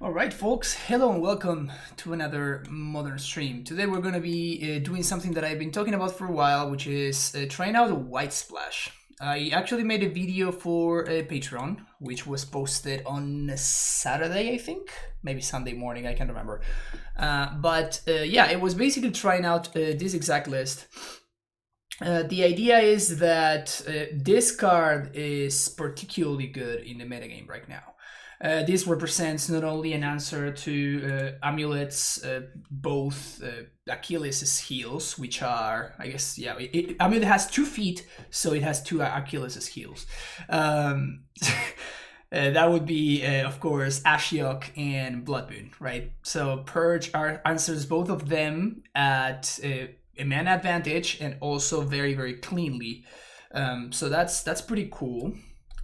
Alright folks, hello and welcome to another Modern stream. Today we're going to be doing something that I've been talking about for a while, which is trying out a white splash. I actually made a video for Patreon, which was posted on Saturday, I think? Maybe Sunday morning, I can't remember. Yeah, it was basically trying out this exact list. The idea is that this card is particularly good in the metagame right now. This represents not only an answer to AmuLIT's both Achilles' heels, which are, I guess, yeah, AmuLIT has 2 feet, so it has 2 Achilles' heels. That would be, of course, Ashiok and Blood Moon, right? So Purge answers both of them at a mana advantage and also very, very cleanly. So that's pretty cool.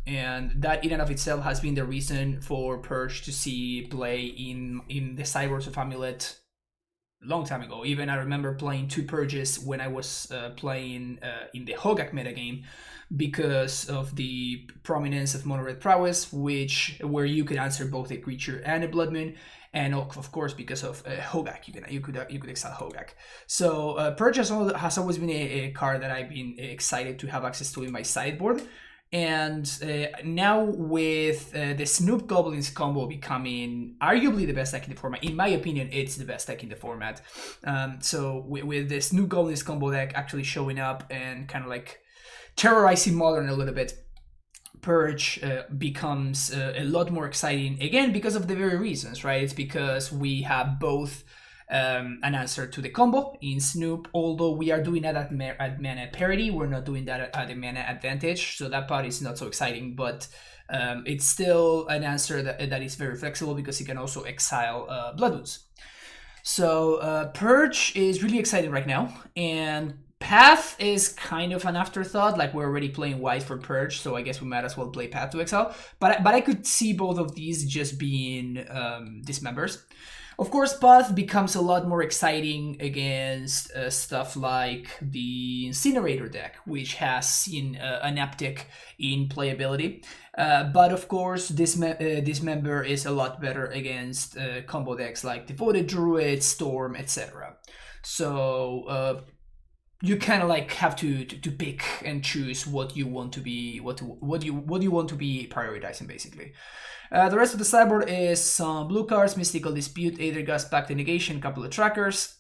And that in and of itself has been the reason for Purge to see play in the sideboards of AmuLIT a long time ago. Even I remember playing 2 Purges when I was playing in the Hogak metagame because of the prominence of Mono Red Prowess, where you could answer both a creature and a Blood Moon. And of course, because of Hogak, you could exile Hogak. So Purge has always been a card that I've been excited to have access to in my sideboard. And now with the Snoop Goblins combo becoming arguably the best deck in the format, in my opinion, it's the best deck in the format. So with the Snoop Goblins combo deck actually showing up and kind of like terrorizing Modern a little bit, Purge becomes a lot more exciting, again, because of the very reasons, right? It's because we have both an answer to the combo in Snoop, although we are doing that at mana parity. We're not doing that at a mana advantage, so that part is not so exciting, but it's still an answer that is very flexible because it can also exile Blood Wounds. So Purge is really exciting right now, and Path is kind of an afterthought. Like, we're already playing white for Purge, so I guess we might as well play Path to exile. But I could see both of these just being dismembers. Of course, Path becomes a lot more exciting against stuff like the Incinerator deck, which has seen an uptick in playability. But of course, this member is a lot better against combo decks like Devoted Druid, Storm, etc. So you kind of like have to pick and choose what you want to be what you want to be prioritizing, basically. The rest of the sideboard is some blue cards: Mystical Dispute, Aethergust, Pact and Negation, a couple of trackers,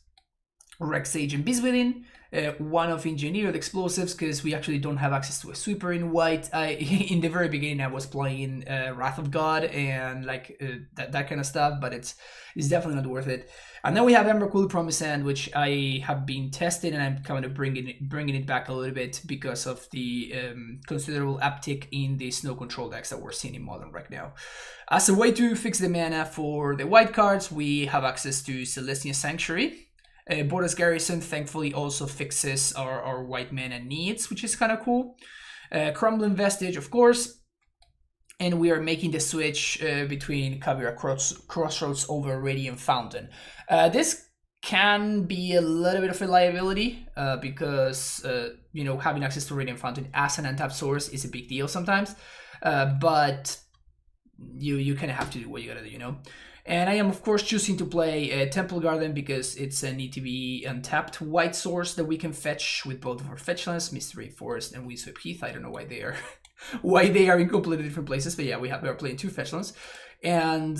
Rex Sage and Beast Within, one of Engineered Explosives, because we actually don't have access to a sweeper in white. In the very beginning, I was playing Wrath of God and like that kind of stuff, but it's definitely not worth it. And then we have Embercool Promised Land, which I have been testing, and I'm kind of bringing it back a little bit because of the considerable uptick in the snow control decks that we're seeing in Modern right now. As a way to fix the mana for the white cards, we have access to Celestial Sanctuary. Boros Garrison thankfully also fixes our white mana needs, which is kind of cool. Crumbling Vestige, of course. And we are making the switch between Kavira Crossroads over Radiant Fountain. This can be a little bit of a liability because having access to Radiant Fountain as an untapped source is a big deal sometimes. But you kind of have to do what you gotta do, And I am, of course, choosing to play Temple Garden because it's an ETB untapped white source that we can fetch with both of our fetch lands, Mystery Forest and Windswept Heath. I don't know why they are in completely different places, but yeah, we are playing 2 fetch lands. And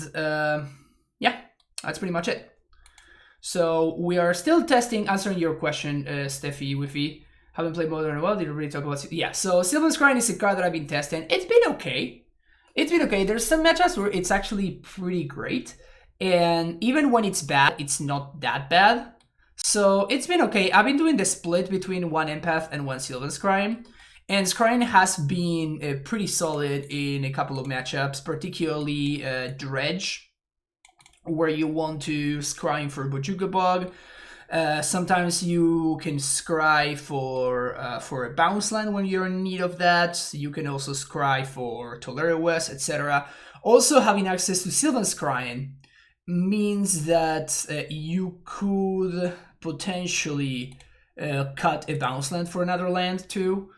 yeah, that's pretty much it. So we are still answering your question, Steffi Wiffy. Haven't played Modern in a while. Did you really talk about it? Yeah, so Sylvan Scrying is a card that I've been testing. It's been okay. There's some matchups where it's actually pretty great, and even when it's bad, it's not that bad. So it's been okay. I've been doing the split between 1 Empath and 1 Sylvan Scrying, and Scrying has been pretty solid in a couple of matchups, particularly Dredge, where you want to Scrying for Bojuka Bug. Sometimes you can scry for a bounce land when you're in need of that. You can also scry for Tolera West, etc. Also, having access to Sylvan Scrying means that you could potentially cut a bounce land for another land too.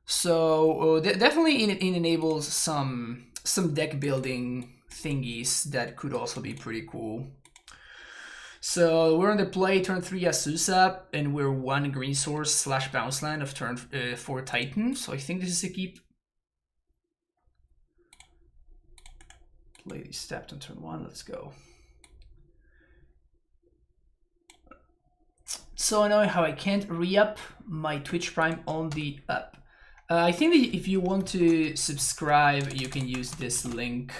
So definitely it enables some deck building thingies that could also be pretty cool. So we're on the play turn 3 Azusa, and we're 1 green source / bounce land of turn 4 Titan. So I think this is a keep. Play these stepped on turn 1. Let's go. So annoying how I can't re-up my Twitch Prime on the up. I think that if you want to subscribe, you can use this link.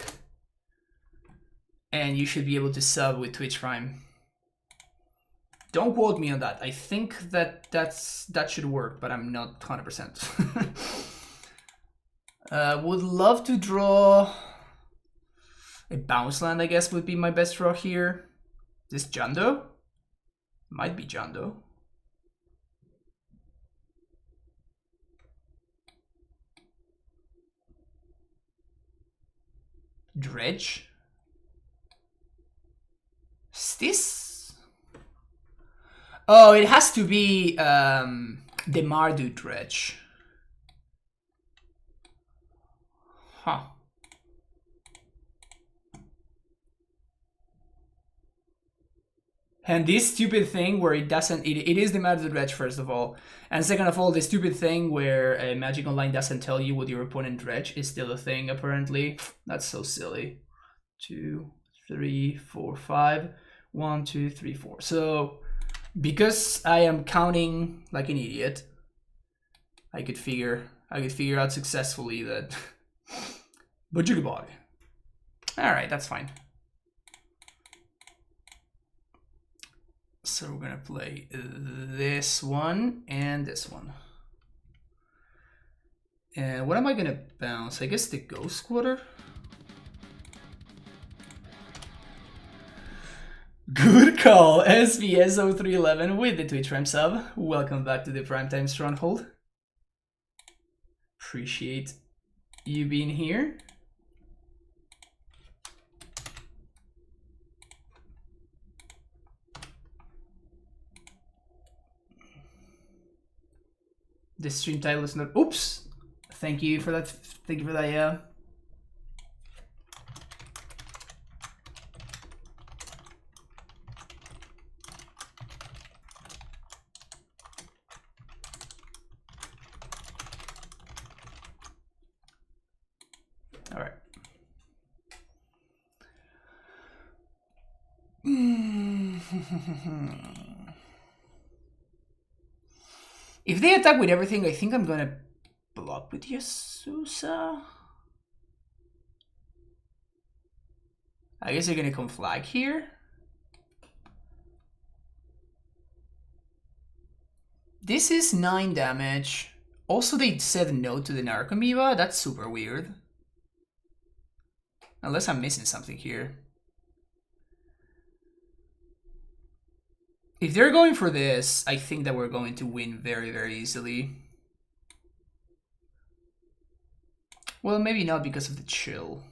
And you should be able to sub with Twitch Prime. Don't quote me on that. I think that should work, but I'm not 100%. Would love to draw a bounce land, I guess would be my best draw here. This Jando? Might be Jando. Dredge? Is this? Oh, it has to be the Mardu Dredge. Huh. And this stupid thing where it doesn't, it is the Mardu Dredge first of all. And second of all, the stupid thing where Magic Online doesn't tell you what your opponent dredge is still a thing apparently. That's so silly. 2, 3, 4, 5. 1, 2, 3, 4. So because I am counting like an idiot, I could figure out successfully that Bajugabog. Alright, that's fine. So we're gonna play this one and this one. And what am I gonna bounce? I guess the Ghost Quarter? Good call, SVS0311 with the Twitch Prime sub. Welcome back to the Primetime Stronghold. Appreciate you being here. The stream title is not. Oops. Thank you for that. Thank you for that. Yeah. All right. If they attack with everything, I think I'm gonna block with Yasusa. I guess they're gonna come flag here. This is 9 damage. Also, they said no to the Narcomoeba. That's super weird. Unless I'm missing something here. If they're going for this, I think that we're going to win very, very easily. Well, maybe not because of the chill.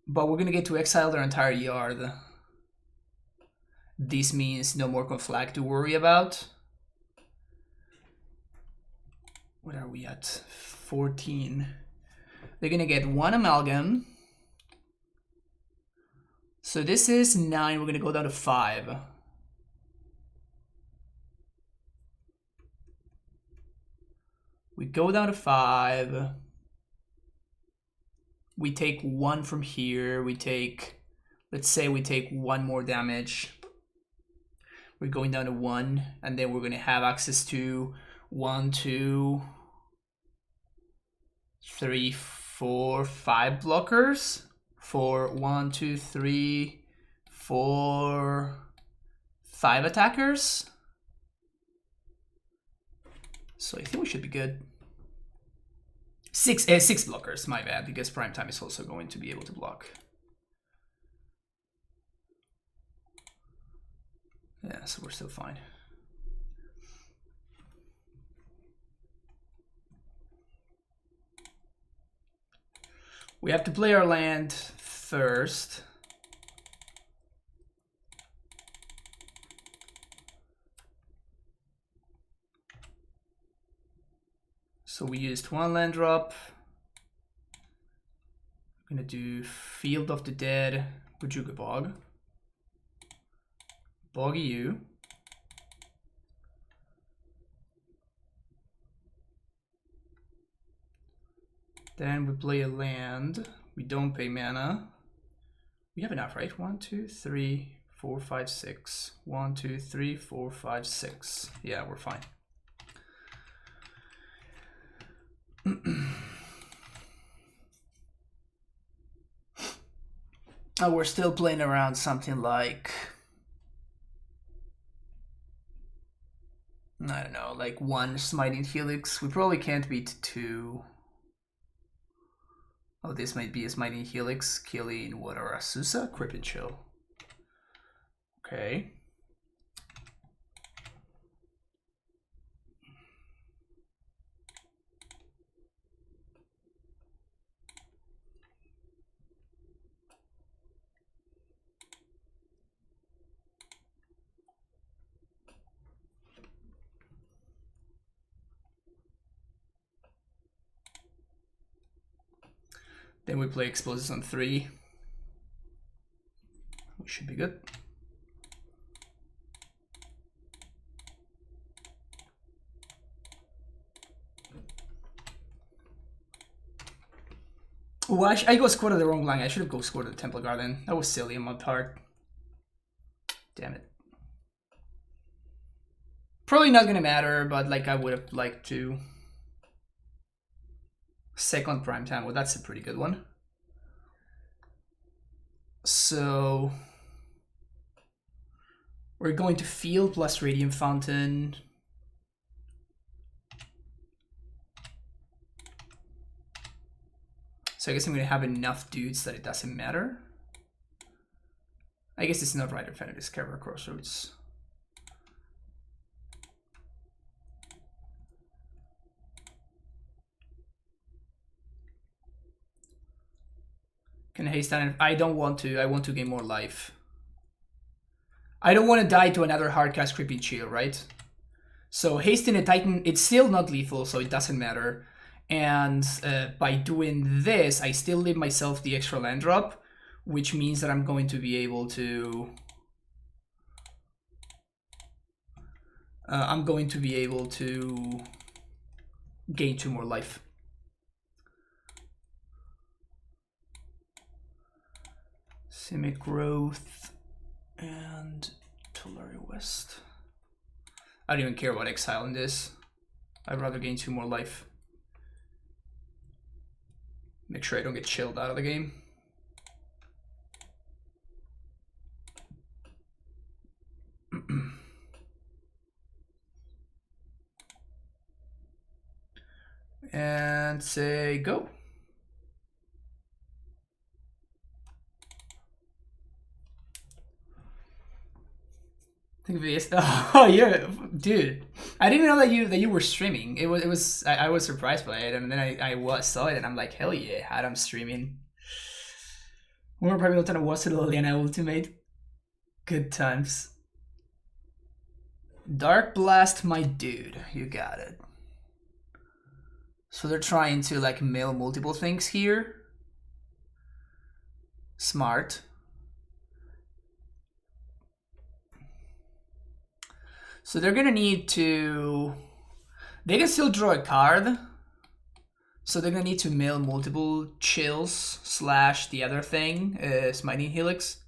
But we're gonna get to exile their entire yard. This means no more conflag to worry about. What are we at? 14. They're gonna get 1 Amalgam. So this is 9, we're gonna go down to 5. We go down to 5. We take 1 from here. We take, let's say we take 1 more damage. We're going down to 1, and then we're gonna have access to 1, 2, 3, 4, 5 blockers. For 1, 2, 3, 4, 5 attackers. So I think we should be good. 6 blockers, my bad, because Primetime is also going to be able to block. Yeah, so we're still fine. We have to play our land first. So we used 1 land drop. I'm gonna do Field of the Dead, Bojuka Bog. Boggy you. Then we play a land. We don't pay mana. We have enough, right? 1, 2, 3, 4, 5, 6. 1, 2, 3, 4, 5, 6. Yeah, we're fine. Oh, we're still playing around something like, I don't know, like 1 Smiting Helix. We probably can't beat 2. Oh, this might be a Smiting Helix killing what, or Asusa? Crip and Chill. Okay. Then we play Explosives on 3. We should be good. Oh, I go scored the wrong line. I should have go scored the Temple Garden. That was silly on my part. Damn it. Probably not gonna matter, but like I would have liked to. Second Primetime. Well, that's a pretty good one. So we're going to Field plus Radiant Fountain. So I guess I'm gonna have enough dudes that it doesn't matter. I guess it's not right in front of this Cavern Crossroads. Can haste down. I don't want to. I want to gain more life. I don't want to die to another hardcast Creeping Chill, right? So hasting a Titan, it's still not lethal, so it doesn't matter. And by doing this, I still leave myself the extra land drop, which means that I'm going to be able to... gain 2 more life. Simic Growth and Tulare West. I don't even care about Exile in this. I'd rather gain 2 more life. Make sure I don't get chilled out of the game. And say go. I think VS. Oh yeah, dude! I didn't know that you were streaming. I was surprised by it, and then I saw it, and I'm like, hell yeah, Adam's streaming. More probably not was it Liliana Ultimate. Good times. Dark Blast, my dude, you got it. So they're trying to like mill multiple things here. Smart. So they're gonna need to... They can still draw a card. So they're gonna need to mill multiple chills / the other thing, Smiting Helix.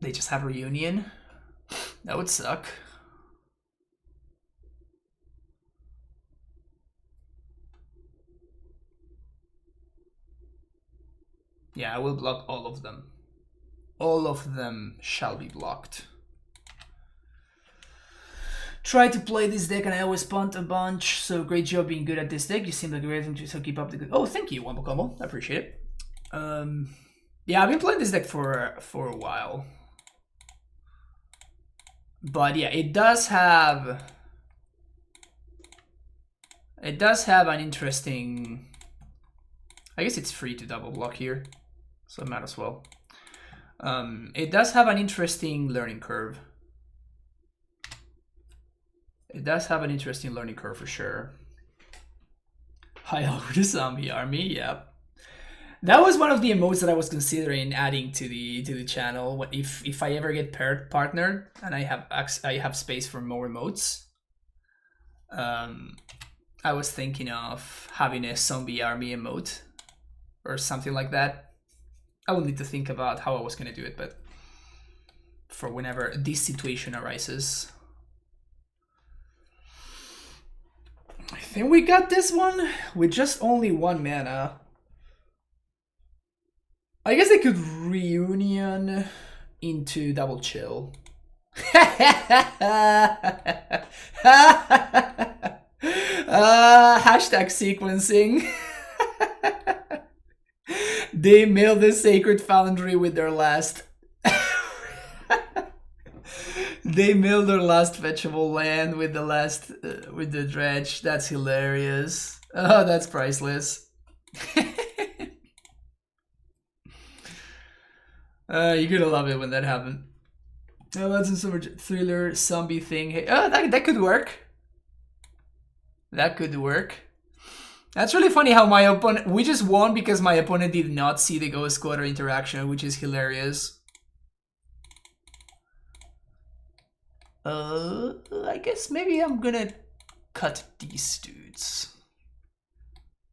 They just have Reunion. That would suck. Yeah, I will block all of them. All of them shall be blocked. Try to play this deck and I always punt a bunch, so great job being good at this deck. You seem like a great thing to so keep up the good... Oh, thank you, Wombo Combo. I appreciate it. Yeah, I've been playing this deck for a while. But yeah, it does have an interesting... I guess it's free to double block here, so I might as well. It does have an interesting learning curve. It does have an interesting learning curve for sure. Pile with a zombie army, yeah. That was one of the emotes that I was considering adding to the channel. If I ever get partnered and I have space for more emotes, I was thinking of having a zombie army emote or something like that. I will need to think about how I was gonna do it, but for whenever this situation arises. I think we got this one with just only 1 mana. I guess I could reunion into double chill. Hashtag sequencing. They mailed the Sacred Foundry with their last. They milled their last fetchable land with the last with the dredge. That's hilarious. Oh, that's priceless. You're gonna love it when that happens. Oh, that's a super thriller zombie thing. Hey, oh, that could work. That could work. That's really funny how my opponent... We just won because my opponent did not see the Ghost Squatter interaction, which is hilarious. I guess maybe I'm gonna cut these dudes.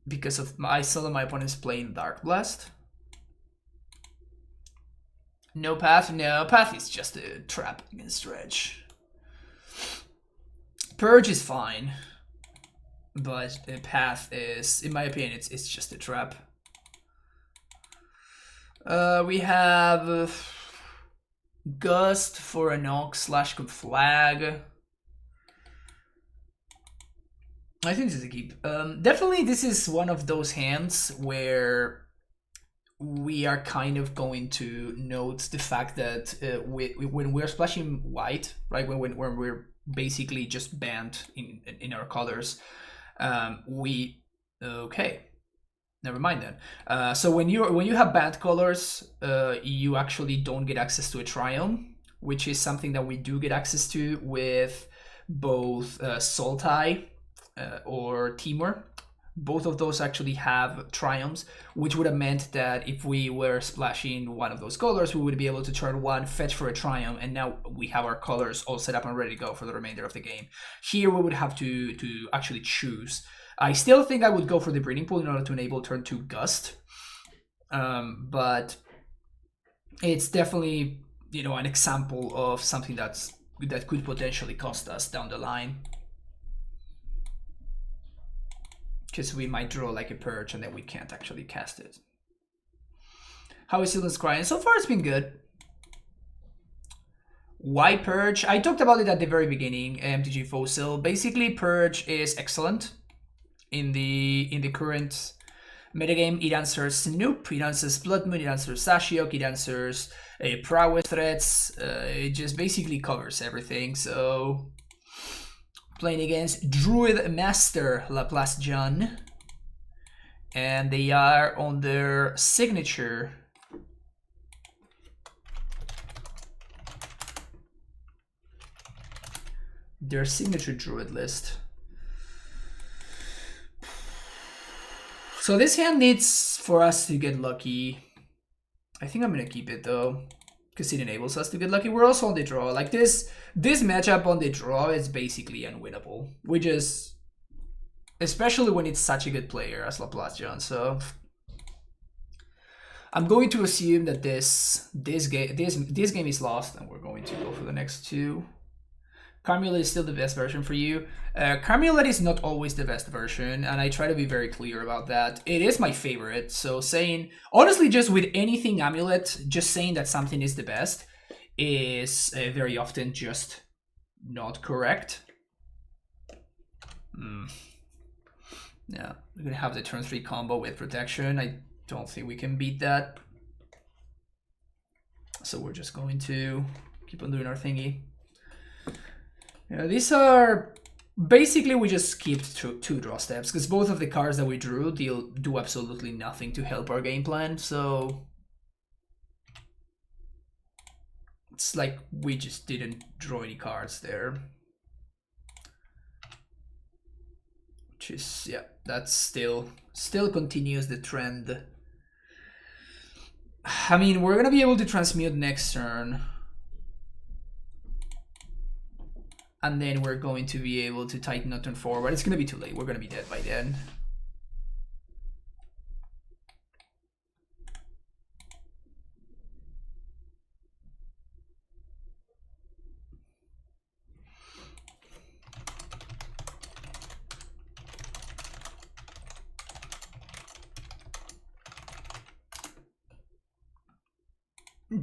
Because of I saw that my opponent's playing Dark Blast. No path? No, path is just a trap against Dredge. Purge is fine. But the path is, in my opinion, it's just a trap. We have Gust for a knock / flag. I think this is a keep. Definitely this is one of those hands where we are kind of going to note the fact that when we're splashing white, right, when we're basically just banned in our colors, okay, never mind then. So when you have banned colors, you actually don't get access to a Triumph, which is something that we do get access to with both Sultai or Timur. Both of those actually have Triumphs, which would have meant that if we were splashing one of those colors, we would be able to turn 1, fetch for a Triumph, and now we have our colors all set up and ready to go for the remainder of the game. Here we would have to actually choose. I still think I would go for the Breeding Pool in order to enable turn 2 Gust, but it's definitely, you know, an example of something that could potentially cost us down the line. Because we might draw like a Purge and then we can't actually cast it. How is Silence Crying? So far it's been good. Why Purge? I talked about it at the very beginning, MTG Fossil. Basically Purge is excellent in the current metagame. It answers Snoop, it answers Blood Moon, it answers Ashiok, it answers Prowess threats. It just basically covers everything. So playing against Druid Master Laplace John, and they are on their signature Druid list. So this hand needs for us to get lucky. I think I'm gonna keep it though, because it enables us to get lucky. We're also on the draw. Like this matchup on the draw is basically unwinnable. We just, especially when it's such a good player as Laplace John. So I'm going to assume that this game is lost, and we're going to go for the next 2. AmuLIT is still the best version for you. AmuLIT is not always the best version, and I try to be very clear about that. It is my favorite, so saying, honestly, just with anything AmuLIT, just saying that something is the best is very often just not correct. Yeah, we're gonna have the turn 3 combo with protection. I don't think we can beat that. So we're just going to keep on doing our thingy. Yeah, these are basically, we just skipped 2 draw steps because both of the cards that we drew do absolutely nothing to help our game plan. So it's like we just didn't draw any cards there. Which is, yeah, that's still continues the trend. I mean, we're gonna be able to transmute next turn. And then we're going to be able to Titan on turn 4, but it's gonna be too late. We're gonna be dead by then.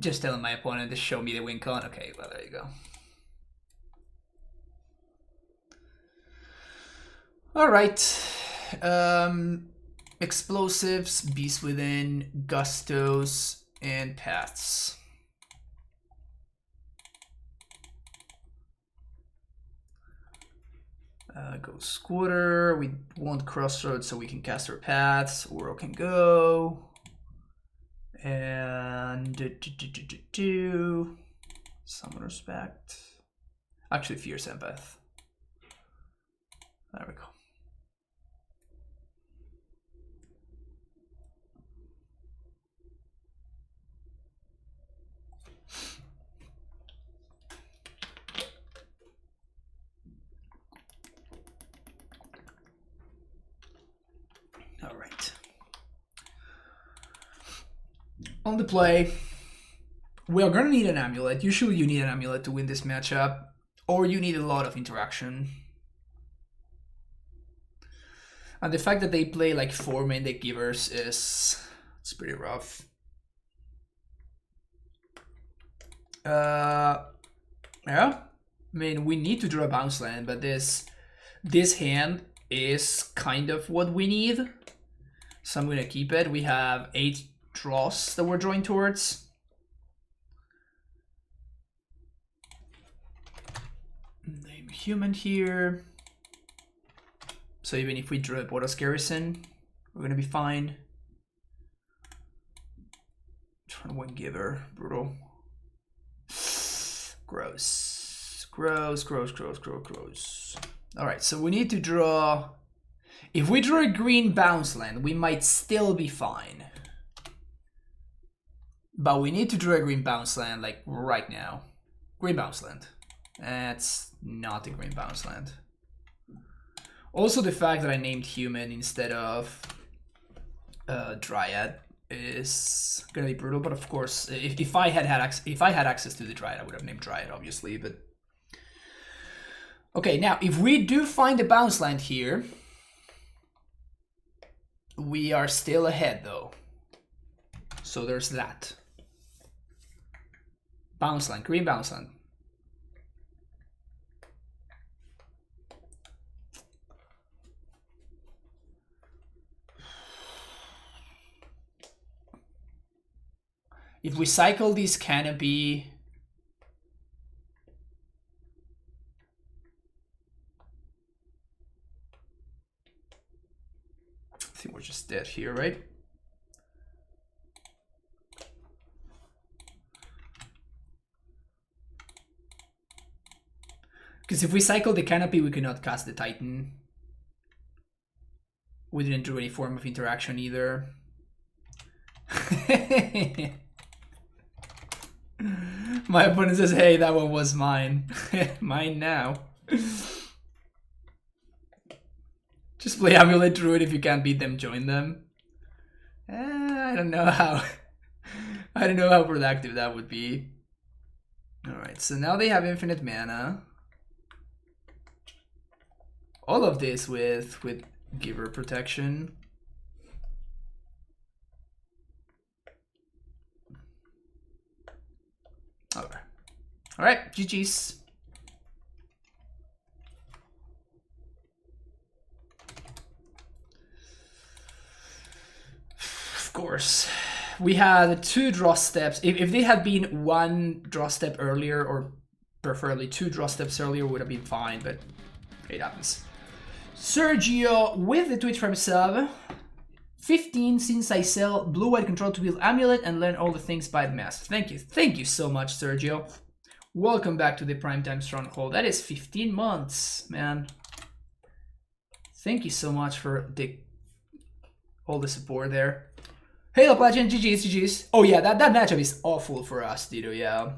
Just telling my opponent to show me the win con. Okay, well, there you go. All right. Explosives, Beast Within, Gustos, and Paths. Go Squatter. We want Crossroads so we can cast our Paths. Uro can go. And Summon Respect. Actually, Fierce Empath. There we go. All right. On the play, we are gonna need an AmuLIT. Usually you need an AmuLIT to win this matchup, or you need a lot of interaction. And the fact that they play like 4 main deck givers it's pretty rough. Yeah, I mean, we need to draw a bounce land, but this hand is kind of what we need. So I'm gonna keep it. We have 8 draws that we're drawing towards. Name human here. So even if we draw a Boros Garrison, we're gonna be fine. Turn 1 giver, brutal. Gross. Gross, gross, gross, gross, gross. Alright, so we need to draw. If we draw a green bounce land, we might still be fine. But we need to draw a green bounce land like right now. Green bounce land. That's not a green bounce land. Also, the fact that I named human instead of Dryad is gonna be brutal. But of course, if I had access to the Dryad, I would have named Dryad, obviously. But okay, now if we do find a bounce land here, we are still ahead though. So there's that. Bounce land, green bounce land. If we cycle this canopy, I think we're just dead here, right? Because if we cycle the canopy, we cannot cast the Titan. We didn't do any form of interaction either. My opponent says, hey, that one was mine. Mine now. Just play AmuLIT Druid. If you can't beat them, join them. I don't know how productive that would be. Alright, so now they have infinite mana. All of this with giver protection. Okay. All right, GG's. Of course. We had 2 draw steps. If they had been 1 draw step earlier, or preferably 2 draw steps earlier, would have been fine, but it happens. Sergio with the Twitch Prime sub. 15 since I sell blue-white control to build AmuLIT and learn all the things by the master. Thank you so much, Sergio. Welcome back to the Primetime Stronghold. That is 15 months, man. Thank you so much for all the support there. Hey, Legend, GG's, GG's. Oh yeah, that matchup is awful for us, Vito. Yeah.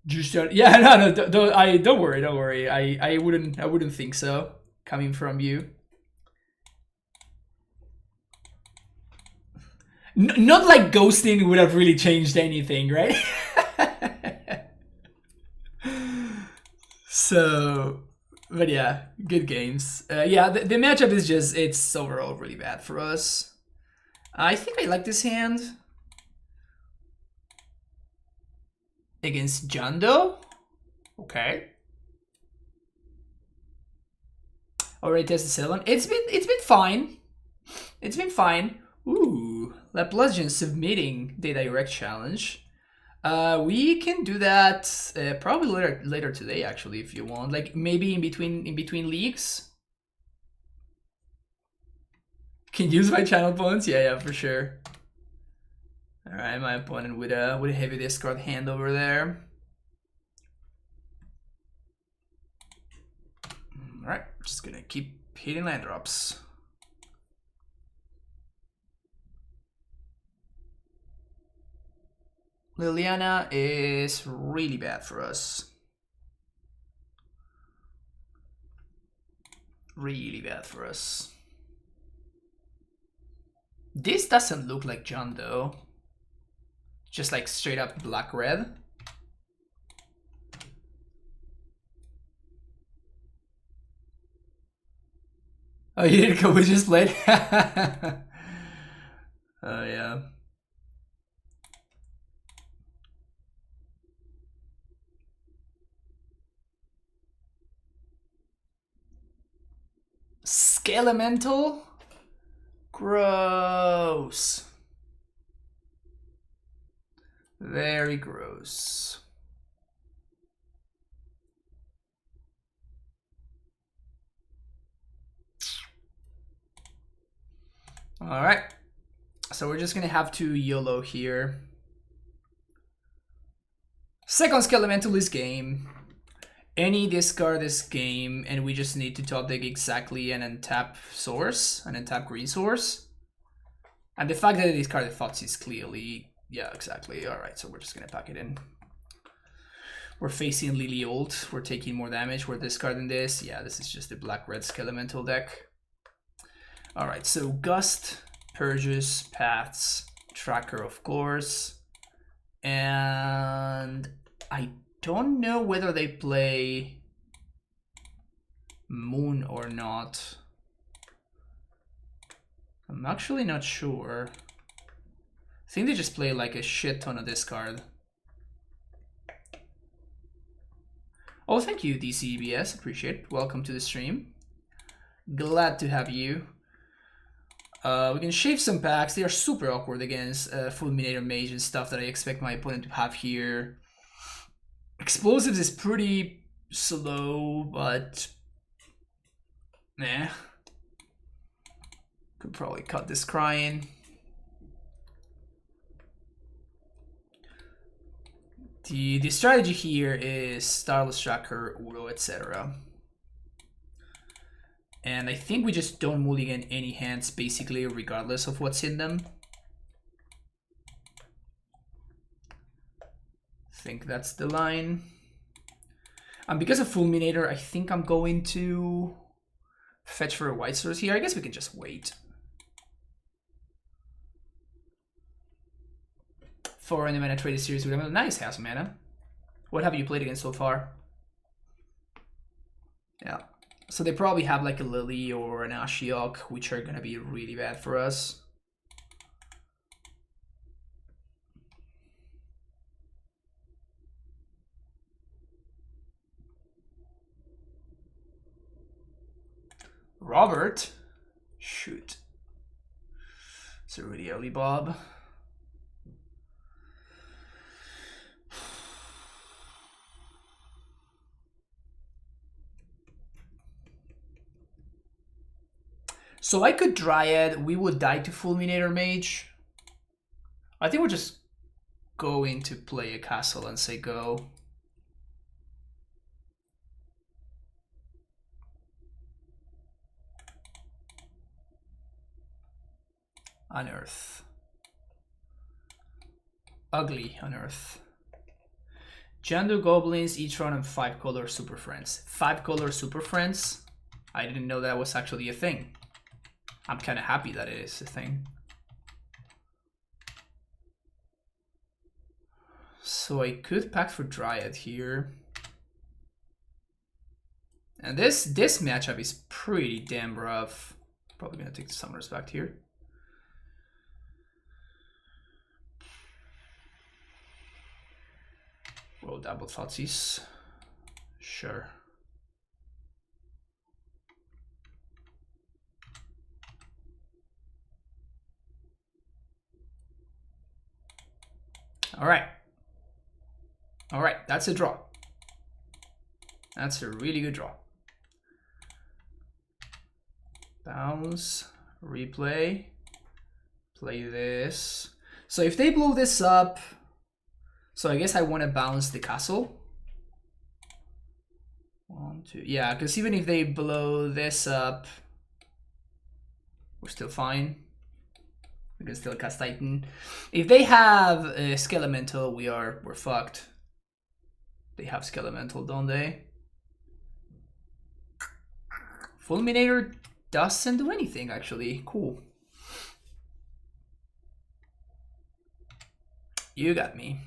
Just yeah, no, don't worry. I wouldn't think so. Coming from you. Not like ghosting would have really changed anything, right? So, but yeah, good games. Yeah, the matchup is just, it's overall really bad for us. I think I like this hand. Against Jando? Okay. Already tested 7. It's been fine. It's been fine. Ooh, Laplacian submitting the direct challenge. We can do that probably later today, actually, if you want. Like maybe in between leagues. Can use my channel points? Yeah, for sure. All right, my opponent with a heavy discard hand over there. All right, just gonna keep hitting land drops. Liliana is really bad for us. Really bad for us. This doesn't look like John though. Just like straight up black-red. Oh, you didn't go, we just played? Oh, yeah. Skelemental? Gross. Very gross. All right. So we're just gonna have to YOLO here. Second Skelemental this game. Any discard this game, and we just need to top deck exactly an untap source, an untap green source. And the fact that I discarded thoughts is clearly, yeah, exactly. All right, so we're just gonna pack it in. We're facing Lily Ult. We're taking more damage. We're discarding this. Yeah, this is just the black-red Skelemental deck. All right, so Gust, Purges, Paths, Tracker, of course. And I don't know whether they play Moon or not. I'm actually not sure. I think they just play like a shit ton of discard. Oh, thank you, DCBS. Appreciate it. Welcome to the stream. Glad to have you. We can shave some packs. They are super awkward against Fulminator Mage and stuff that I expect my opponent to have here. Explosives is pretty slow, but nah. Could probably cut this crying. The strategy here is Starless Tracker, Uro, etc. And I think we just don't mulligan any hands, basically, regardless of what's in them. I think that's the line. And because of Fulminator, I think I'm going to fetch for a white source here. I guess we can just wait. For an mana traded series with a nice house mana. What have you played against so far? Yeah. So they probably have like a Lily or an Ashiok, which are gonna be really bad for us. Robert? Shoot. It's a really early Bob. So I could Dryad, we would die to Fulminator Mage. I think we're just going to play a castle and say go. Unearth. Ugly Unearth. Jandu Goblins, each run on 5-color Super Friends. 5-color Super Friends? I didn't know that was actually a thing. I'm kind of happy that it is a thing. So I could pack for Dryad here. And this matchup is pretty damn rough. Probably gonna take the Summoners back here. Roll double Thoughtseize. Sure. Alright. Alright, that's a draw. That's a really good draw. Bounce, replay, play this. So if they blow this up, so I guess I want to bounce the castle. 1, 2, yeah, because even if they blow this up, we're still fine. We can still cast Titan. If they have Skelemental, we're fucked. They have Skelemental, don't they? Fulminator doesn't do anything, actually. Cool. You got me.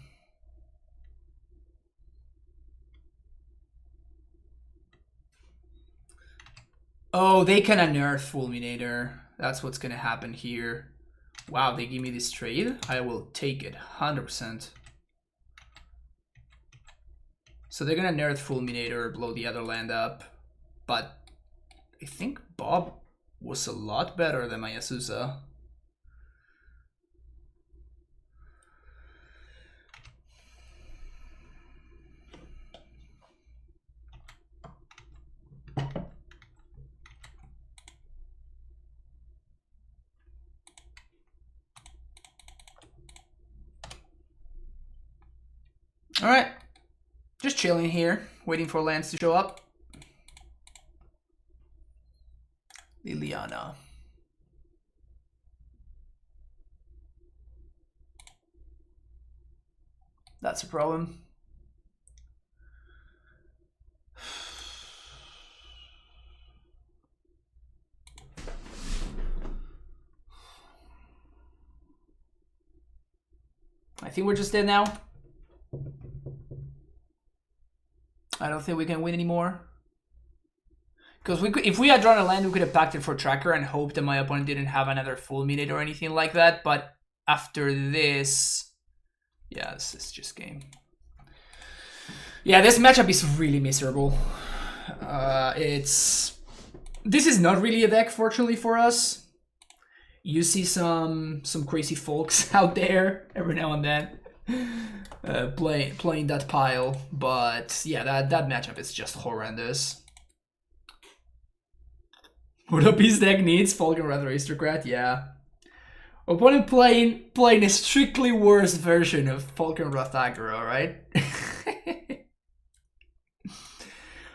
Oh, they can unearth Fulminator. That's what's gonna happen here. Wow, they give me this trade. I will take it, 100%. So they're gonna unearth Fulminator, blow the other land up. But I think Bob was a lot better than my Azusa. All right, just chilling here, waiting for lands to show up. Liliana. That's a problem. I think we're just dead now. I don't think we can win anymore. Because if we had drawn a land, we could have packed it for Tracker and hoped that my opponent didn't have another Fulminate or anything like that. But after this, yeah, this is just game. Yeah, this matchup is really miserable. This is not really a deck, fortunately for us. You see some crazy folks out there every now and then playing that pile, but yeah, that matchup is just horrendous. What a piece deck needs Falkenrath Aristocrat, yeah. Opponent playing a strictly worse version of Falkenrath aggro, right?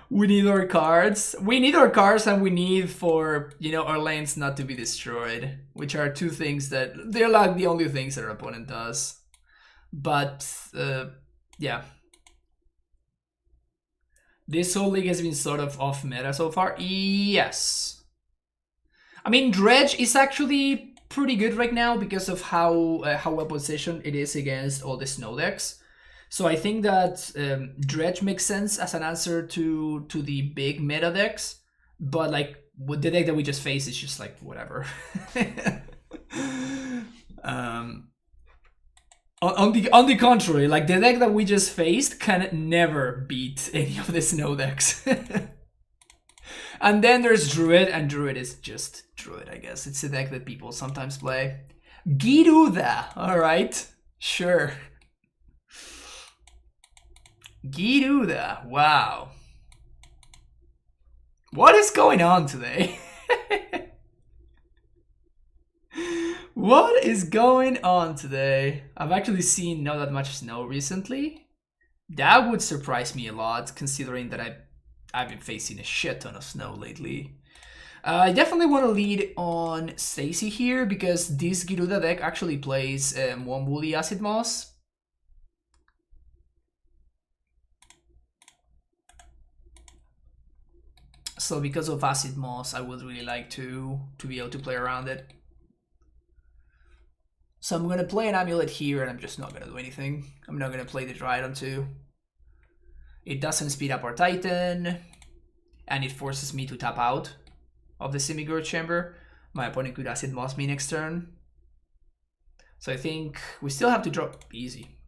We need our cards. We need our cards, and we need for, you know, our lanes not to be destroyed, which are two things that they're like the only things that our opponent does. But yeah, this whole league has been sort of off meta so far. Yes, I mean Dredge is actually pretty good right now because of how well positioned it is against all the snow decks. So I think that Dredge makes sense as an answer to the big meta decks, but like with the deck that we just faced, it's just like whatever. On the contrary, like the deck that we just faced can never beat any of the snow decks. And then there's Druid, and Druid is just Druid, I guess. It's a deck that people sometimes play. Gyruda, alright, sure. Gyruda, wow. What is going on today? What is going on today? I've actually seen not that much snow recently. That would surprise me a lot, considering that I've been facing a shit ton of snow lately. I definitely want to lead on Stacy here because this Gyruda deck actually plays one Woolly Acid Moss. So because of Acid Moss, I would really like to be able to play around it. So I'm going to play an AmuLIT here and I'm just not going to do anything. I'm not going to play the Druid on 2. It doesn't speed up our Titan, and it forces me to tap out of the Semi-Growth Chamber. My opponent could Acid Moss me next turn. So I think we still have to drop easy.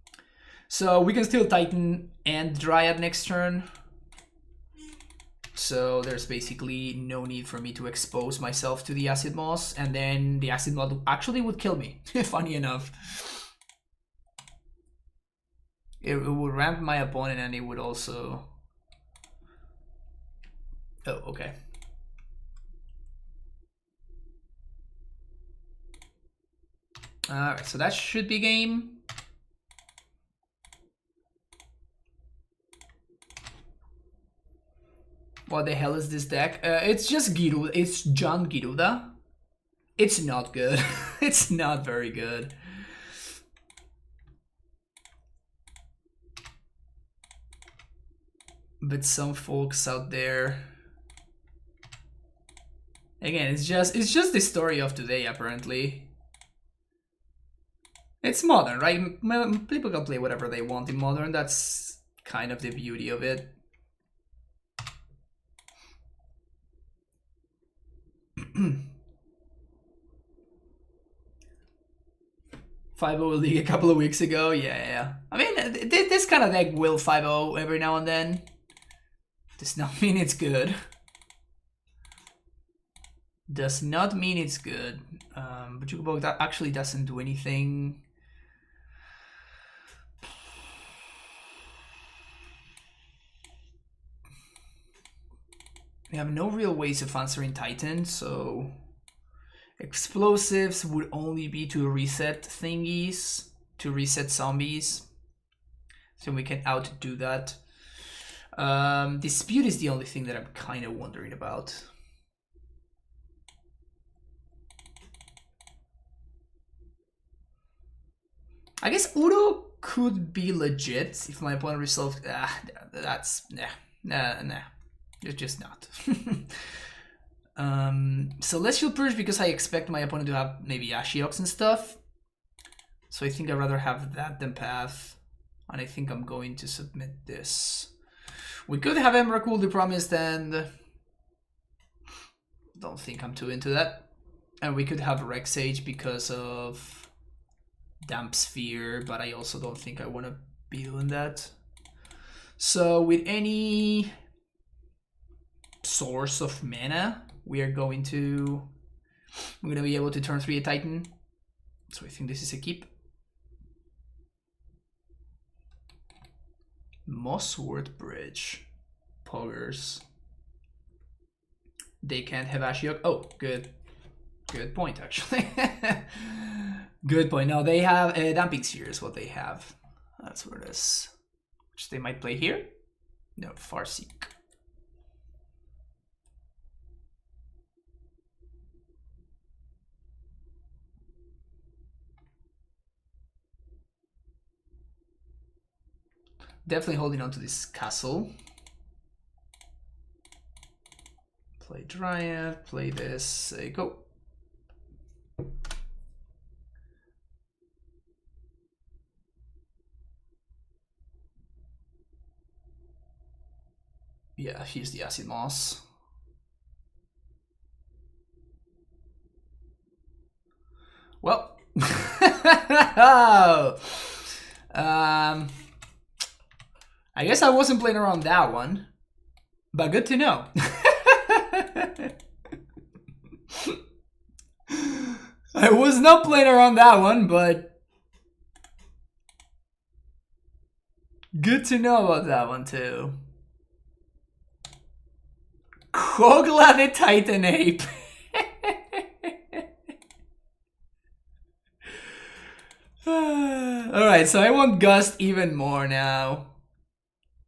So we can still Titan and Dryad next turn. So there's basically no need for me to expose myself to the Acid Moss, and then the Acid Moss actually would kill me, funny enough. It would ramp my opponent and it would also... Oh, okay. Alright, so that should be game. What the hell is this deck? It's just Gyruda. It's John Gyruda. It's not good. It's not very good. But some folks out there... Again, it's just the story of today, apparently. It's modern, right? People can play whatever they want in modern. That's kind of the beauty of it. .5-0 league a couple of weeks ago, yeah. I mean, this kind of deck will 5-0 every now and then. Does not mean it's good. Does not mean it's good. But Jukebox that actually doesn't do anything. We have no real ways of answering Titan, so explosives would only be to reset thingies, to reset zombies. So we can outdo that. Dispute is the only thing that I'm kind of wondering about. I guess Udo could be legit if my opponent resolved. That's nah. It's just not. Celestial Purge because I expect my opponent to have maybe Ashioks and stuff. So I think I'd rather have that than Path. And I think I'm going to submit this. We could have Emrakul, the Promised, and don't think I'm too into that. And we could have Rex Age because of Damp Sphere, but I also don't think I want to be doing that. So with any source of mana, we're going to be able to turn 3 a Titan. So I think this is a keep. Mossworth Bridge. Poggers. They can't have Ashiok. Oh, good. Good point, actually. Good point. No, they have a Damping Sphere is what they have. That's what it is. Which they might play here. No, Farseek. Definitely holding on to this castle. Play Dryad, play this, go. Yeah, here's the Acid Moss. Well, I guess I wasn't playing around that one, but good to know. I was not playing around that one, but good to know about that one too. Kogla the Titan Ape. Alright, so I want Gust even more now.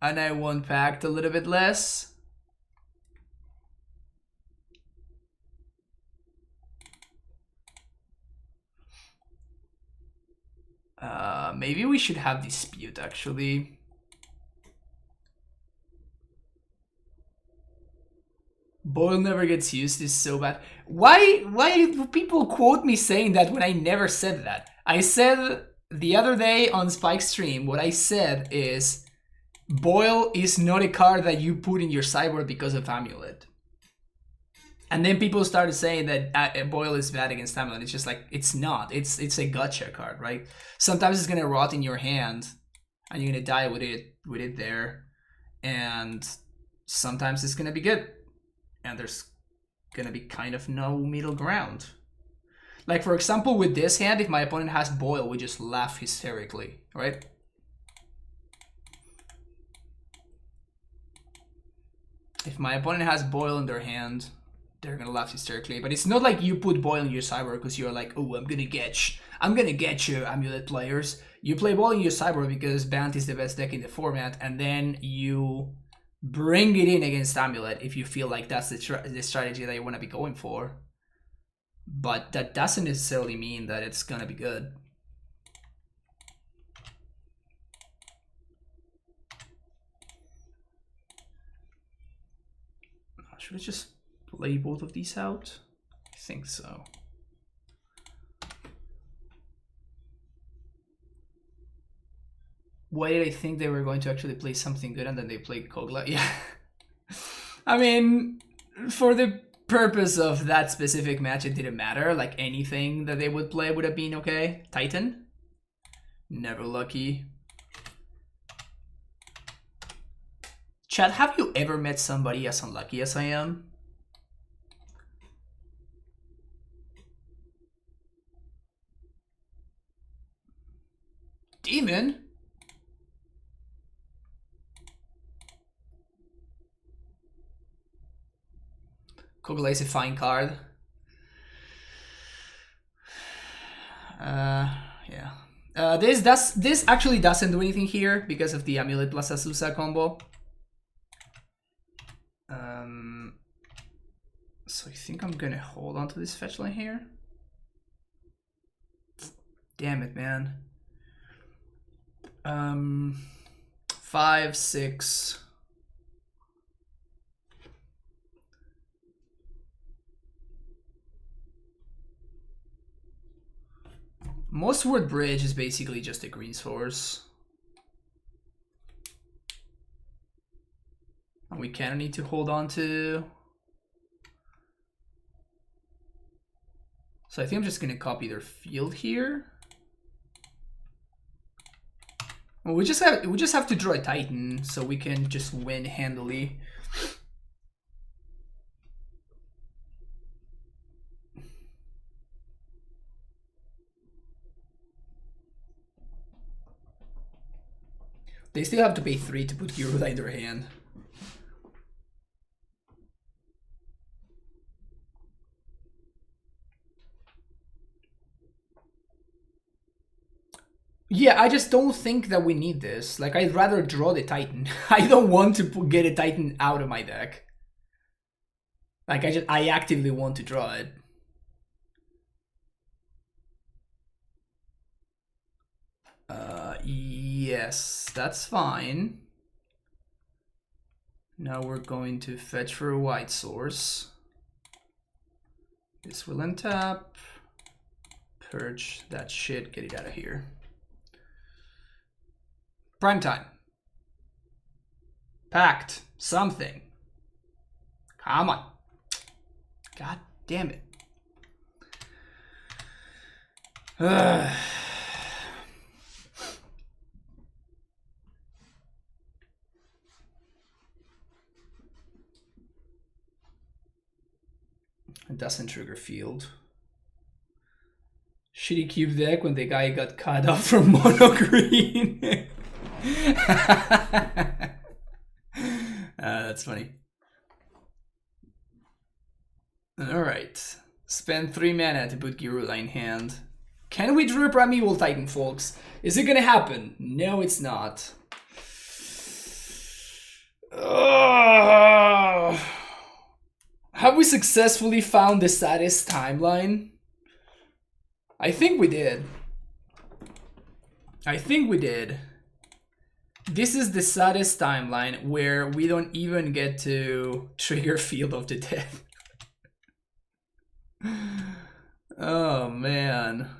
And I want Pact a little bit less. Maybe we should have Dispute, actually. Boil never gets used is so bad. Why do people quote me saying that when I never said that? I said the other day on Spike's stream, what I said is Boil is not a card that you put in your sideboard because of AmuLIT. And then people started saying that Boil is bad against AmuLIT. It's just like, it's not. It's a gotcha card, right? Sometimes it's gonna rot in your hand and you're gonna die with it there. And sometimes it's gonna be good. And there's gonna be kind of no middle ground. Like, for example, with this hand, if my opponent has Boil, we just laugh hysterically, right? If my opponent has Boil in their hand, they're gonna laugh hysterically. But it's not like you put Boil in your sideboard because you're like, oh, I'm gonna get you, AmuLIT players. You play Boil in your sideboard because Bant is the best deck in the format, and then you bring it in against AmuLIT if you feel like that's the strategy that you want to be going for. But that doesn't necessarily mean that it's gonna be good. Should I just play both of these out? I think so. Why did I think they were going to actually play something good and then they played Kogla? Yeah. I mean, for the purpose of that specific match, it didn't matter. Like, anything that they would play would have been okay. Titan? Never lucky. Chad, have you ever met somebody as unlucky as I am? Demon? Kogla is a fine card. Yeah. This actually doesn't do anything here because of the AmuLIT plus Azusa combo. So I think I'm gonna hold on to this fetch line here. Damn it, man. 5, 6. Most word bridge is basically just a green source. And we kind of need to hold on to. So I think I'm just gonna copy their field here. Well, we just have to draw a Titan so we can just win handily. They still have to pay 3 to put Gyruda in their hand. Yeah, I just don't think that we need this. Like, I'd rather draw the Titan. I don't want to get a Titan out of my deck. Like, I actively want to draw it. Yes, that's fine. Now we're going to fetch for a white source. This will untap. Purge that shit, get it out of here. Prime time. Pact. Something. Come on. God damn it. Ugh. It doesn't trigger field. Shitty cube deck when the guy got cut off from mono green. That's funny. Alright. Spend 3 mana to put Gyruda in hand. Can we draw a Primeval Titan, folks? Is it gonna happen? No, it's not. Have we successfully found the saddest timeline? I think we did. I think we did. This is the saddest timeline where we don't even get to trigger Field of the Dead. Oh man.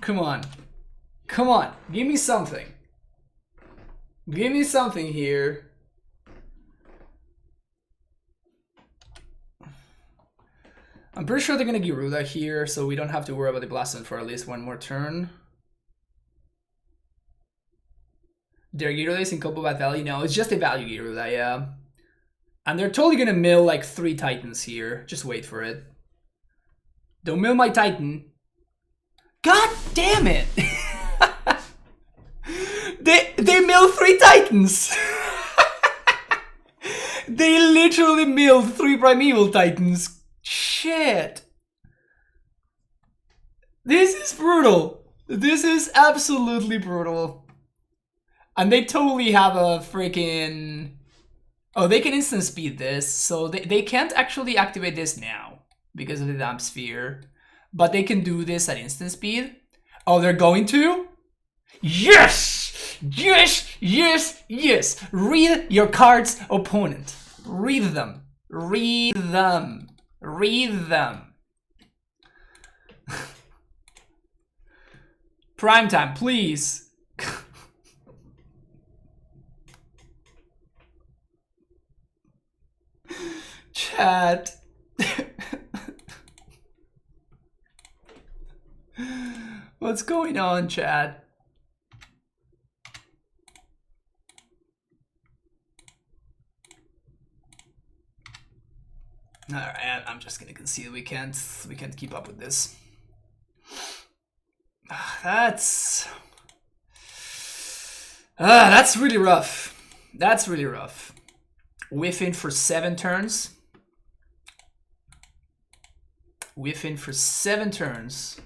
Come on. Come on. Give me something. Give me something here. I'm pretty sure they're gonna Gyruda here, so we don't have to worry about the Blasphemy for at least one more turn. Their Gyruda is in combo with value. No, it's just a value Gyruda, yeah. And they're totally gonna mill like 3 Titans here. Just wait for it. Don't mill my Titan. God damn it! they mill 3 Titans! They literally milled 3 Primeval Titans. Shit. This is brutal. This is absolutely brutal. And they totally have a freaking... Oh, they can instant speed this, so they can't actually activate this now because of the damp sphere. But they can do this at instant speed. Oh, they're going to? Yes! Yes! Yes! Yes! Read your cards, opponent. Read them. Read them. Read them. Prime time, please. Chat. What's going on, chat? All right, I'm just gonna concede. We can't keep up with this. That's really rough. That's really rough. Whiffing for 7 turns. Whiffing for 7 turns.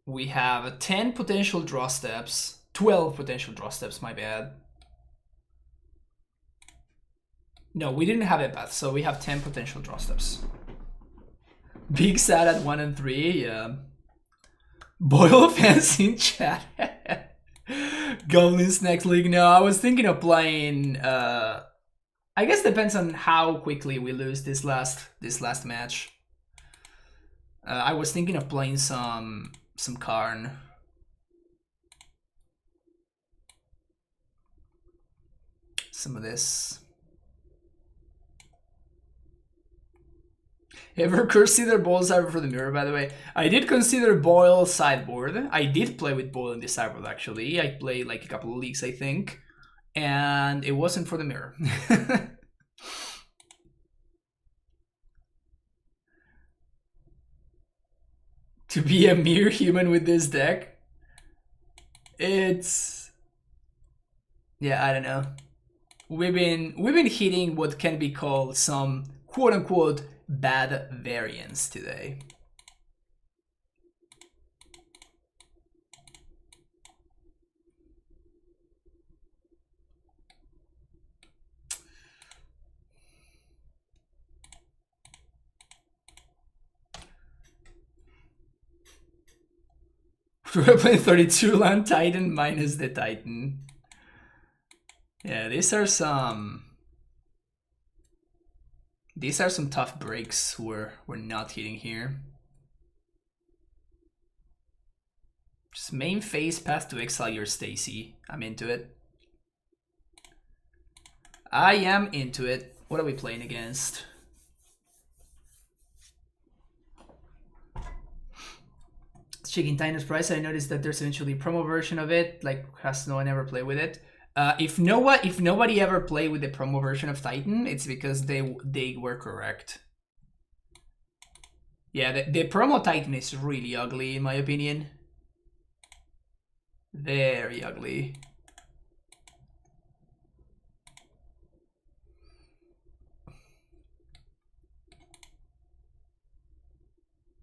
We have 10 potential draw steps. 12 potential draw steps, my bad. No, we didn't have empath, so we have 10 potential draw steps. Big sad at 1 and 3, yeah. Boil fans in chat. Goblins next league. No, I was thinking of playing. I guess depends on how quickly we lose this last match. I was thinking of playing some Karn. Some of this. Ever consider Boil Cyber for the mirror, by the way? I did consider Boil sideboard. I did play with Boil in the sideboard, actually. I played like a couple of leagues, I think. And it wasn't for the mirror. To be a mere human with this deck? It's... Yeah, I don't know. We've been hitting what can be called some quote-unquote bad variance today. We're playing 32 land Titan minus the Titan. Yeah, these are some tough breaks we're not hitting here. Just main phase, path to exile your Stacy. I'm into it. I am into it. What are we playing against? Checking Titan's price, I noticed that there's eventually a promo version of it. Like, has no one ever played with it? If nobody ever played with the promo version of Titan, it's because they were correct. Yeah, the promo Titan is really ugly in my opinion. Very ugly.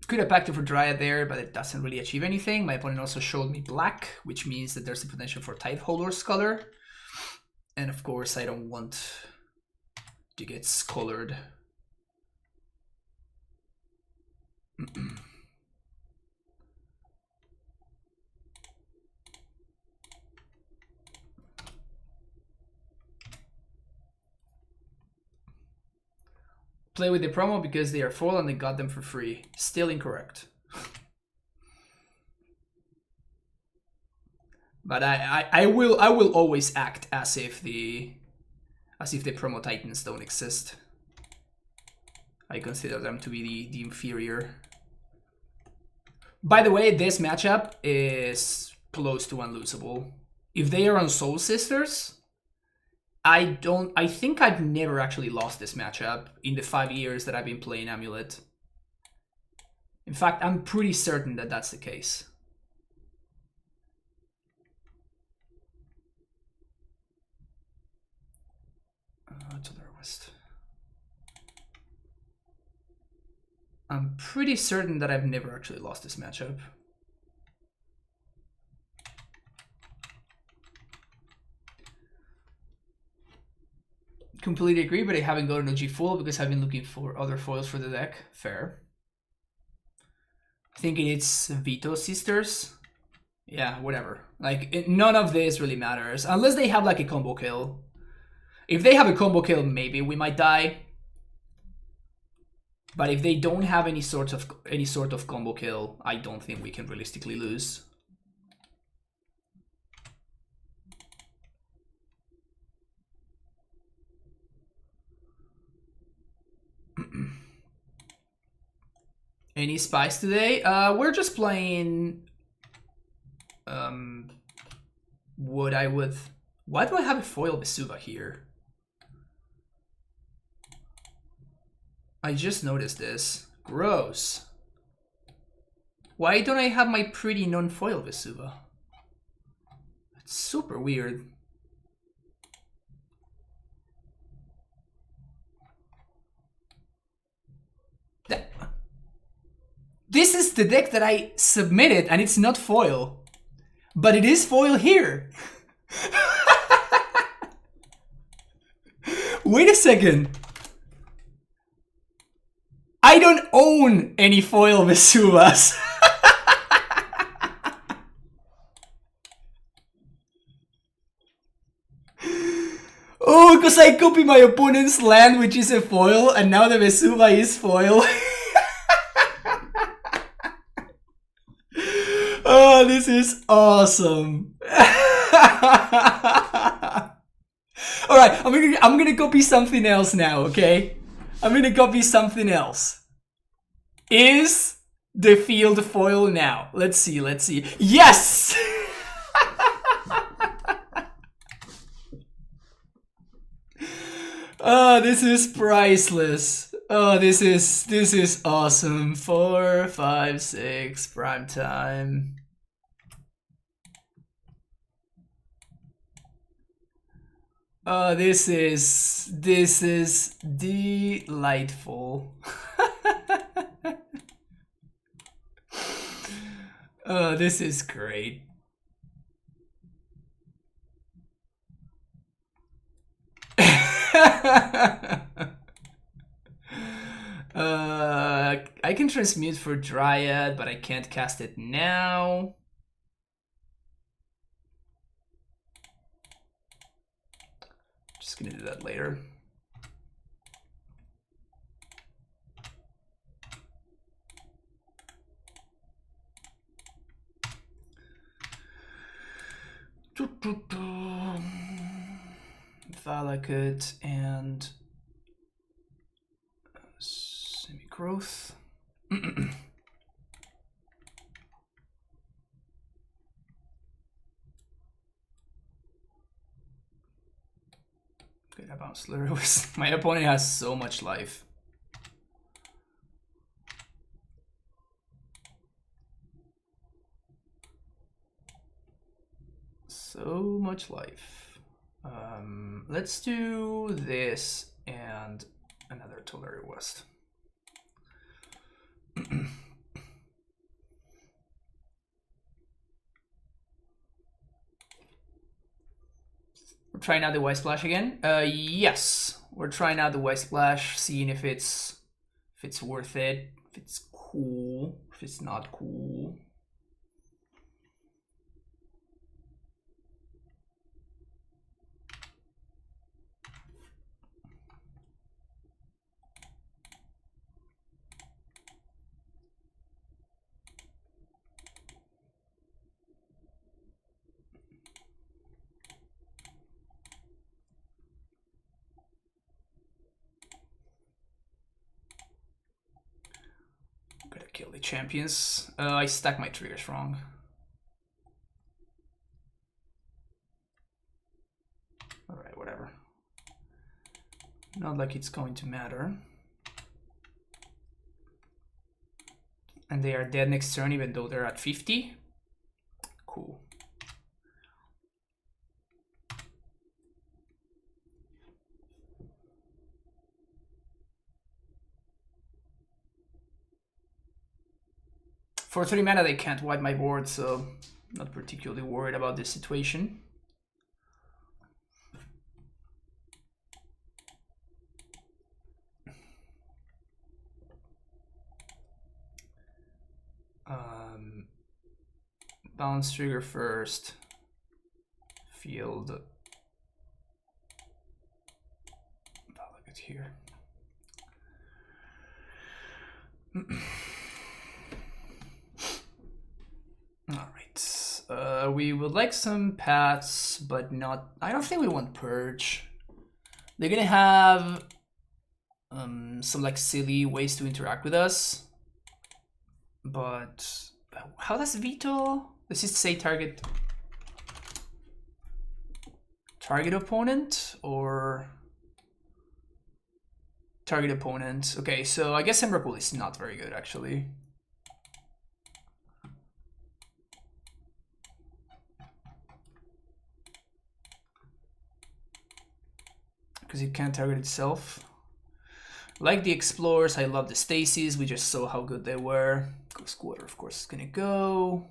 Could have packed it for Dryad there, but it doesn't really achieve anything. My opponent also showed me black, which means that there's a potential for Tideholder's color. And of course, I don't want to get colored. Play with the promo because they are full and they got them for free. Still incorrect. But I will always act as if the promo titans don't exist. I consider them to be the inferior. By the way, this matchup is close to unlosable. If they are on Soul Sisters, I think I've never actually lost this matchup in the 5 years that I've been playing AmuLIT. In fact, I'm pretty certain that that's the case. To the west. I'm pretty certain that I've never actually lost this matchup. Completely agree, but I haven't gotten a G full because I've been looking for other foils for the deck. Fair. Thinking it's Vito Sisters. Yeah, whatever. Like, none of this really matters. Unless they have like a combo kill. If they have a combo kill, maybe we might die. But if they don't have any sort of combo kill, I don't think we can realistically lose. Any spies today? We're just playing why do I have a foil Vesuva here? I just noticed this. Gross. Why don't I have my pretty non-foil Vesuva? It's super weird. This is the deck that I submitted and it's not foil. But it is foil here. Wait a second. I don't own any foil Vesuvas. Oh, because I copy my opponent's land, which is a foil, and now the Vesuva is foil. Oh, this is awesome. Alright, I'm gonna copy something else now, okay? I'm gonna copy something else. Is the field foil now? Let's see, let's see. Yes! Oh, this is priceless. Oh, this is awesome. 4, 5, 6, prime time. Oh, this is delightful. Oh, this is great. I can transmute for Dryad, but I can't cast it now. Just gonna do that later. Valakut and semi-growth. Good, I bounced Lurrus. My opponent has so much life. So much life. Let's do this and another Tulare West. We're trying out the White Splash again. Yes, we're trying out the White Splash, seeing if it's worth it, if it's cool, if it's not cool. Gotta kill the champions. I stacked my triggers wrong. Alright, whatever. Not like it's going to matter. And they are dead next turn even though they're at 50. Cool. For 3 mana they can't wipe my board, so not particularly worried about this situation. Bounce trigger first. Field. Oh, look at here. Alright. We would like some paths, but not... I don't think we want Purge. They're gonna have some like silly ways to interact with us. But how does Vito? Does it say target opponent or target opponent? Okay, so I guess Emrakul is not very good actually. Because it can't target itself. Like the Explorers, I love the Stacies. We just saw how good they were. Ghost Quarter, of course, is gonna go.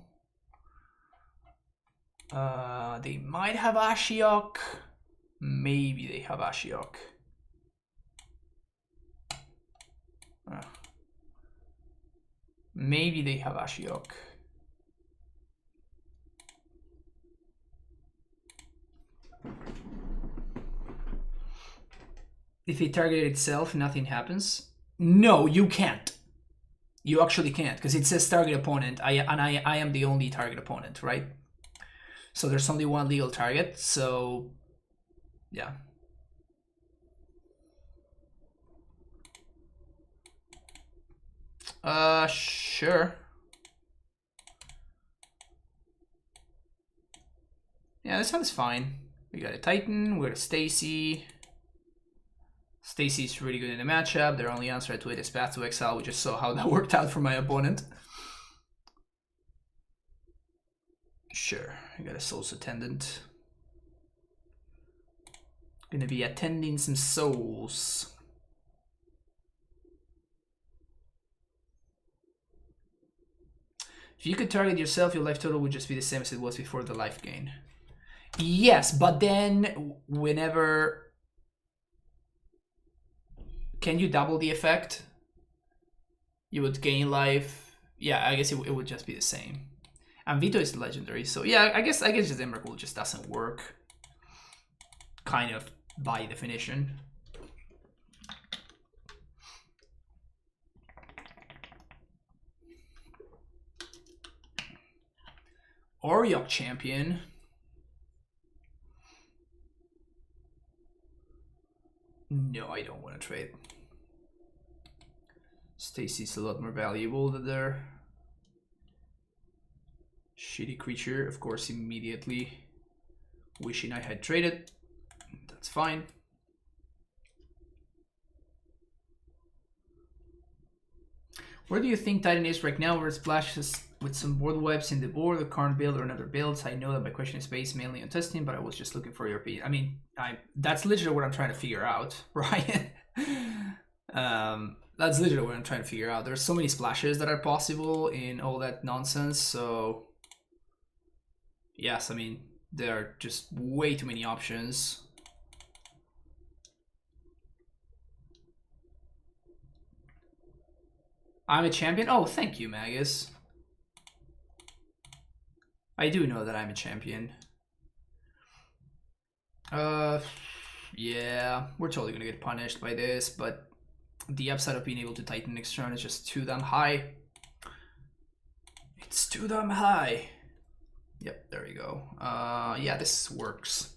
They might have Ashiok. Maybe they have Ashiok. Maybe they have Ashiok. If it targeted itself, nothing happens. No, you can't. You actually can't, because it says target opponent. I am the only target opponent, right? So there's only one legal target, so yeah. Sure. Yeah, this one's fine. We got a Titan, we're a Stacy. Stacy's really good in the matchup. Their only answer to it is Path to Exile. We just saw how that worked out for my opponent. Sure, I got a Soul's Attendant. Gonna be attending some souls. If you could target yourself, your life total would just be the same as it was before the life gain. Yes, but then whenever... Can you double the effect? You would gain life. Yeah, I guess it would just be the same. And Vito is legendary, so yeah, I guess just Emrakul just doesn't work. Kind of by definition. Oriok champion. No, I don't want to trade. Stacy's a lot more valuable than their shitty creature. Of course, immediately wishing I had traded. That's fine. Where do you think Titan is right now? Where it splashes with some board wipes in the board, the current build or another builds? I know that my question is based mainly on testing, but I was just looking for your opinion. I mean, that's literally what I'm trying to figure out, Brian. That's literally what I'm trying to figure out. There's so many splashes that are possible in all that nonsense, so yes, I mean, there are just way too many options. I'm a champion? Oh, thank you, Magus. I do know that I'm a champion. Yeah, we're totally gonna get punished by this, but the upside of being able to Titan next turn is just too damn high. It's too damn high. Yep, there we go. Yeah, this works.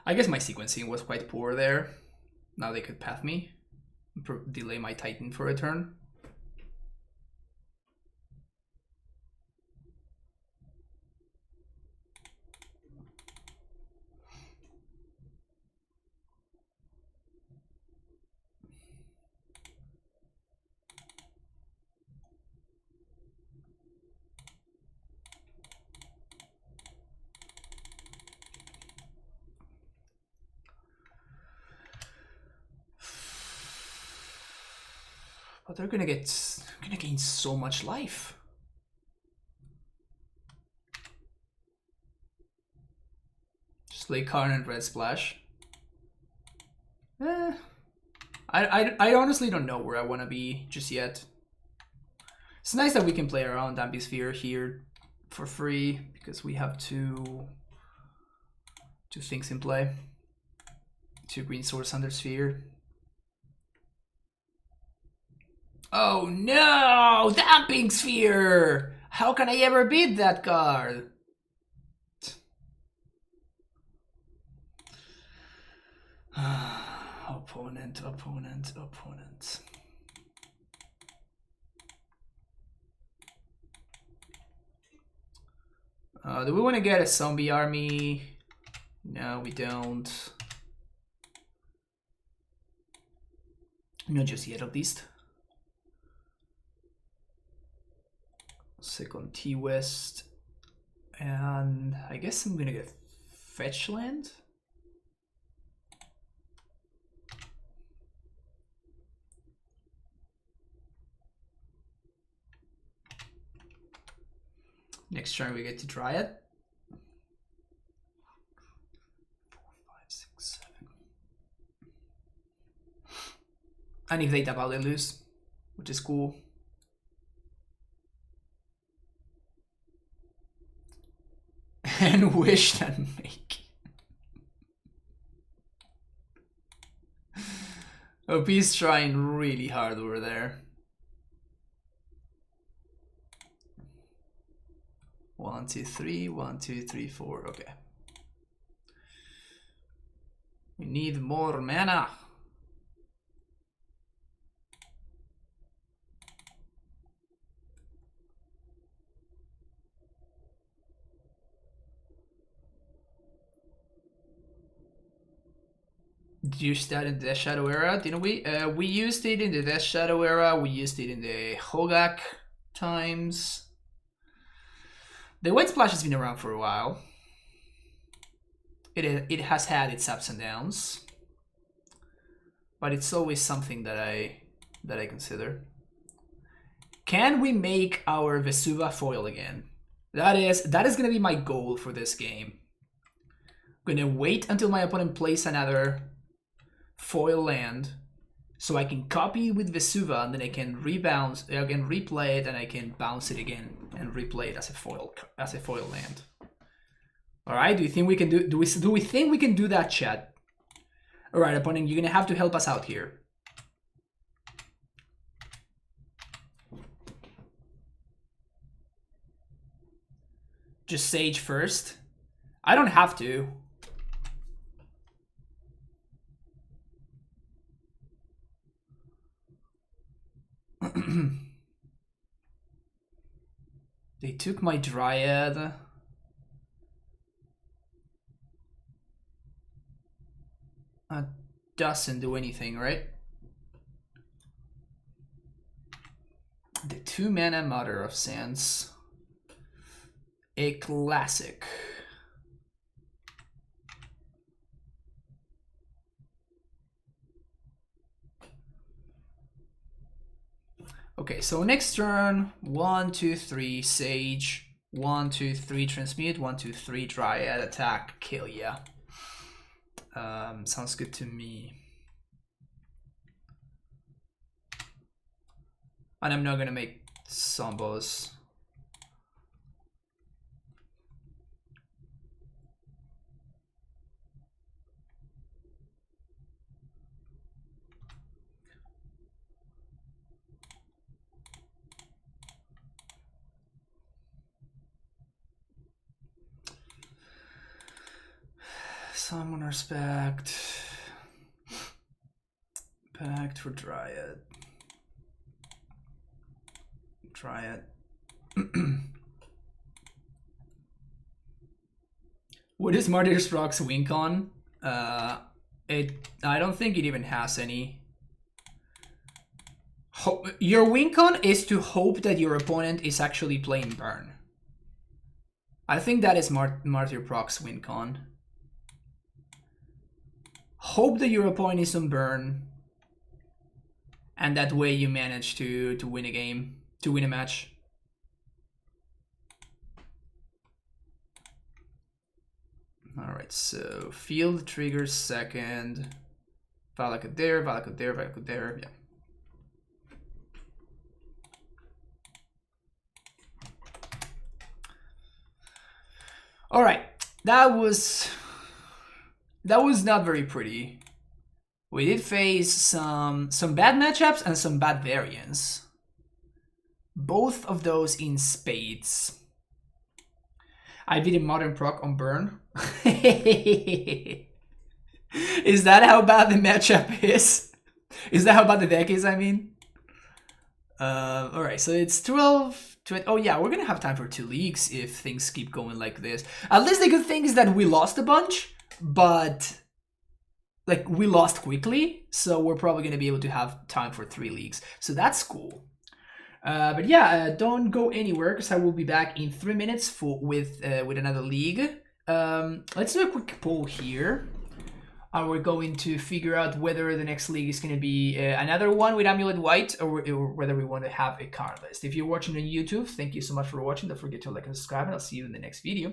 I guess my sequencing was quite poor there. Now they could path me, delay my Titan for a turn. But they're gonna gain so much life. Just play Karn and Red Splash. I honestly don't know where I want to be just yet. It's nice that we can play around Ambisphere here for free because we have two things in play. 2 green Swords under Sphere. Oh no! Damping Sphere! How can I ever beat that card? Opponent. Do we want to get a zombie army? No, we don't. Not just yet, at least. Second T-West. And I guess I'm gonna get fetch land. Next turn we get to Dryad. 4, 5, 6, 7. And if they tap out, they lose, which is cool. And wish and make. OP's trying really hard over there. 1, 2, 3, 1, 2, 3, 4. Okay. We need more mana. Did you use that in the Death Shadow era, didn't we? We used it in the Death Shadow era. We used it in the Hogak times. The White Splash has been around for a while. It has had its ups and downs, but it's always something that I consider. Can we make our Vesuva foil again? That is gonna be my goal for this game. I'm gonna wait until my opponent plays another foil land, so I can copy with Vesuva, and then I can rebounce. I can replay it, and I can bounce it again and replay it as a foil land. All right. Do you think we can do? Do we think we can do that, chat? All right, opponent, you're gonna have to help us out here. Just Sage first. I don't have to. They took my Dryad. That doesn't do anything, right? The 2 mana Mother of Sands. A classic. Okay, so next turn, 1, 2, 3, Sage, 1, 2, 3 transmute, 1, 2, 3 Dryad, attack, kill, yeah. Sounds good to me. And I'm not gonna make Sombos. Summoner's Pact. Pact for Dryad. Dryad. What is Martyrs Rock's win con? I don't think it even has any. Your win con is to hope that your opponent is actually playing Burn. I think that is Martyr Proc's win con. Hope that your opponent is on Burn, and that way you manage to win a game, to win a match. Alright, so field triggers second. Valakut there, Valakut there, Valakut there, yeah. Alright, that was not very pretty. We did face some bad matchups and some bad variants. Both of those in spades. I beat a modern proc on Burn. Is that how bad the matchup is? Is that how bad the deck is, I mean? Alright, so it's 12, 20. Oh yeah, we're gonna have time for 2 leagues if things keep going like this. At least the good thing is that we lost a bunch, but like we lost quickly, so we're probably gonna be able to have time for 3 leagues. So that's cool. But yeah, don't go anywhere because I will be back in 3 minutes with another league. Let's do a quick poll here. We're going to figure out whether the next league is going to be another one with AmuLIT White or whether we want to have a card list. If you're watching on YouTube, thank you so much for watching. Don't forget to like and subscribe, and I'll see you in the next video.